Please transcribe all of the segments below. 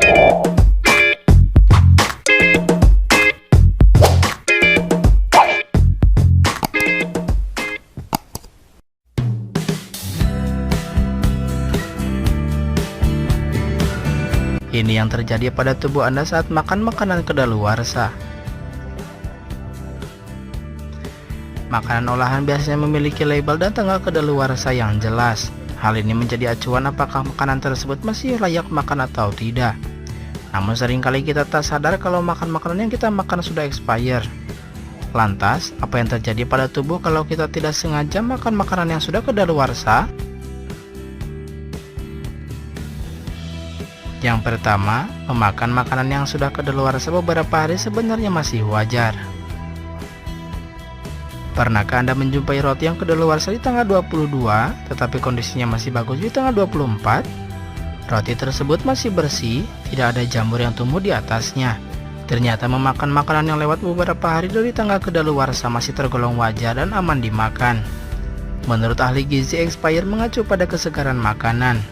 Ini yang terjadi pada tubuh Anda saat makan makanan kedaluarsa. Makanan olahan biasanya memiliki label dan tanggal kedaluarsa yang jelas. Hal ini menjadi acuan apakah makanan tersebut masih layak makan atau tidak. Namun seringkali kita tak sadar kalau makan makanan yang kita makan sudah expired. Lantas, apa yang terjadi pada tubuh kalau kita tidak sengaja makan makanan yang sudah kedaluarsa? Yang pertama, memakan makanan yang sudah kedaluarsa beberapa hari sebenarnya masih wajar. Pernahkah Anda menjumpai roti yang kedaluarsa di tanggal 22, tetapi kondisinya masih bagus di tanggal 24? Roti tersebut masih bersih, tidak ada jamur yang tumbuh di atasnya. Ternyata memakan makanan yang lewat beberapa hari dari tanggal kedaluarsa masih tergolong wajar dan aman dimakan. Menurut ahli gizi, expired mengacu pada kesegaran makanan.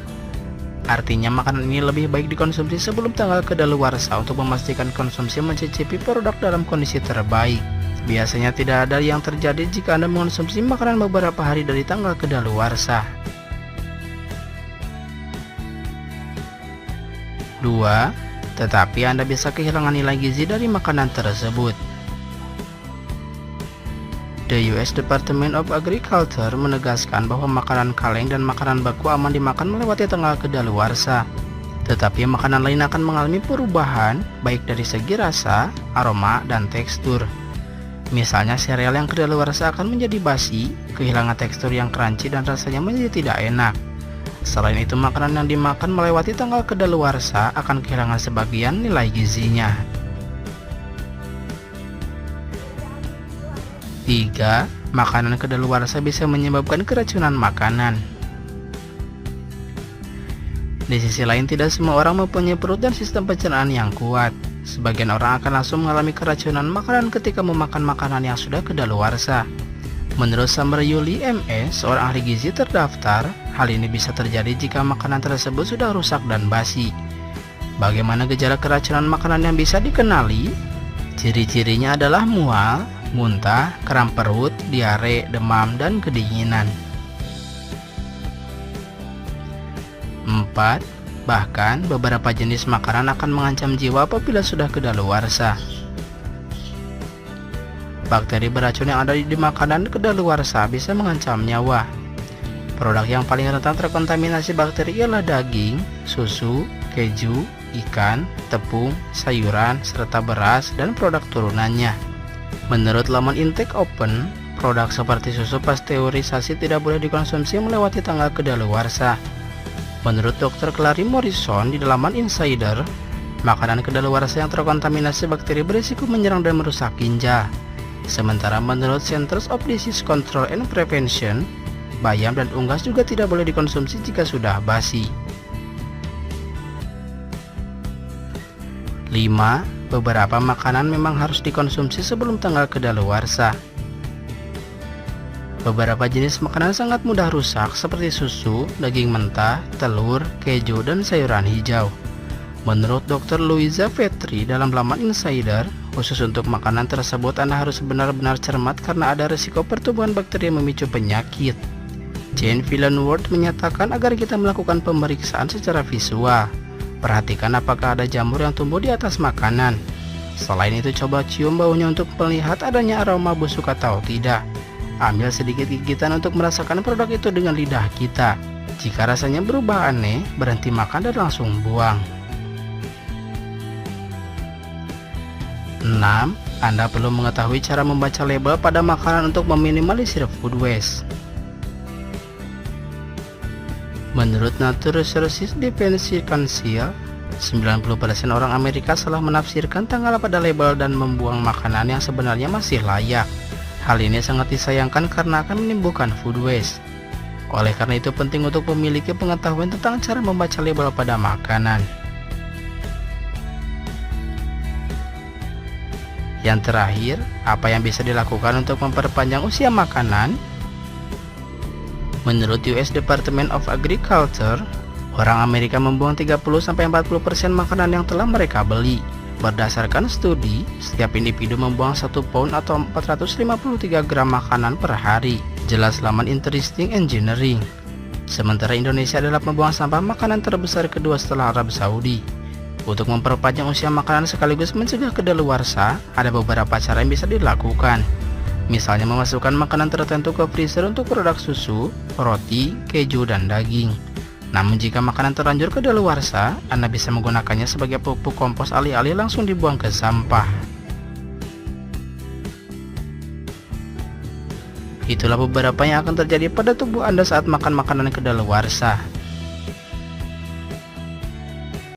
Artinya makanan ini lebih baik dikonsumsi sebelum tanggal kedaluarsa untuk memastikan konsumsi mencicipi produk dalam kondisi terbaik. Biasanya tidak ada yang terjadi jika Anda mengonsumsi makanan beberapa hari dari tanggal kedaluarsa. 2. Tetapi Anda bisa kehilangan nilai gizi dari makanan tersebut. The US Department of Agriculture menegaskan bahwa makanan kaleng dan makanan baku aman dimakan melewati tanggal kedaluarsa. Tetapi makanan lain akan mengalami perubahan baik dari segi rasa, aroma, dan tekstur. Misalnya sereal yang kedaluarsa akan menjadi basi, kehilangan tekstur yang crunchy dan rasanya menjadi tidak enak. Selain itu, makanan yang dimakan melewati tanggal kedaluarsa akan kehilangan sebagian nilai gizinya. 3. Makanan kedaluarsa bisa menyebabkan keracunan makanan. Di sisi lain, tidak semua orang mempunyai perut dan sistem pencernaan yang kuat. Sebagian orang akan langsung mengalami keracunan makanan ketika memakan makanan yang sudah kedaluarsa. Menurut Summer Yuli MS, seorang ahli gizi terdaftar, hal ini bisa terjadi jika makanan tersebut sudah rusak dan basi. Bagaimana gejala keracunan makanan yang bisa dikenali? Ciri-cirinya adalah mual, muntah, kram perut, diare, demam, dan kedinginan. 4. Bahkan, beberapa jenis makanan akan mengancam jiwa apabila sudah kedaluarsa. Bakteri beracun yang ada di makanan kedaluarsa bisa mengancam nyawa. Produk yang paling rentan terkontaminasi bakteri ialah daging, susu, keju, ikan, tepung, sayuran, serta beras, dan produk turunannya. Menurut laman Intake Open, produk seperti susu pasteurisasi tidak boleh dikonsumsi melewati tanggal kedaluarsa. Menurut Dr. Clary Morrison di laman Insider, makanan kedaluarsa yang terkontaminasi bakteri berisiko menyerang dan merusak ginjal. Sementara menurut Centers of Disease Control and Prevention, bayam dan unggas juga tidak boleh dikonsumsi jika sudah basi. 5. Beberapa makanan memang harus dikonsumsi sebelum tanggal kedaluarsa. Beberapa jenis makanan sangat mudah rusak seperti susu, daging mentah, telur, keju, dan sayuran hijau. Menurut Dr. Louisa Petri dalam laman Insider, khusus untuk makanan tersebut Anda harus benar-benar cermat karena ada risiko pertumbuhan bakteri yang memicu penyakit. Jane Villeneuve menyatakan agar kita melakukan pemeriksaan secara visual. Perhatikan apakah ada jamur yang tumbuh di atas makanan. Selain itu, coba cium baunya untuk melihat adanya aroma busuk atau tidak. Ambil sedikit gigitan untuk merasakan produk itu dengan lidah kita. Jika rasanya berubah aneh, berhenti makan dan langsung buang. 6. Anda perlu mengetahui cara membaca label pada makanan untuk meminimalisir food waste. Menurut Nature Resources Defense Council, 90% orang Amerika salah menafsirkan tanggal pada label dan membuang makanan yang sebenarnya masih layak. Hal ini sangat disayangkan karena akan menimbulkan food waste. Oleh karena itu penting untuk memiliki pengetahuan tentang cara membaca label pada makanan. Yang terakhir, apa yang bisa dilakukan untuk memperpanjang usia makanan? Menurut US Department of Agriculture, Orang Amerika membuang 30-40% makanan yang telah mereka beli. Berdasarkan studi, setiap individu membuang 1 pound atau 453 gram makanan per hari. Jelas laman Interesting Engineering. Sementara Indonesia adalah pembuang sampah makanan terbesar kedua setelah Arab Saudi. Untuk memperpanjang usia makanan sekaligus mencegah kedaluarsa, ada beberapa cara yang bisa dilakukan. Misalnya memasukkan makanan tertentu ke freezer untuk produk susu, roti, keju, dan daging. Namun jika makanan terlanjur kedaluarsa, Anda bisa menggunakannya sebagai pupuk kompos alih-alih langsung dibuang ke sampah. Itulah beberapa yang akan terjadi pada tubuh Anda saat makan makanan kedaluarsa.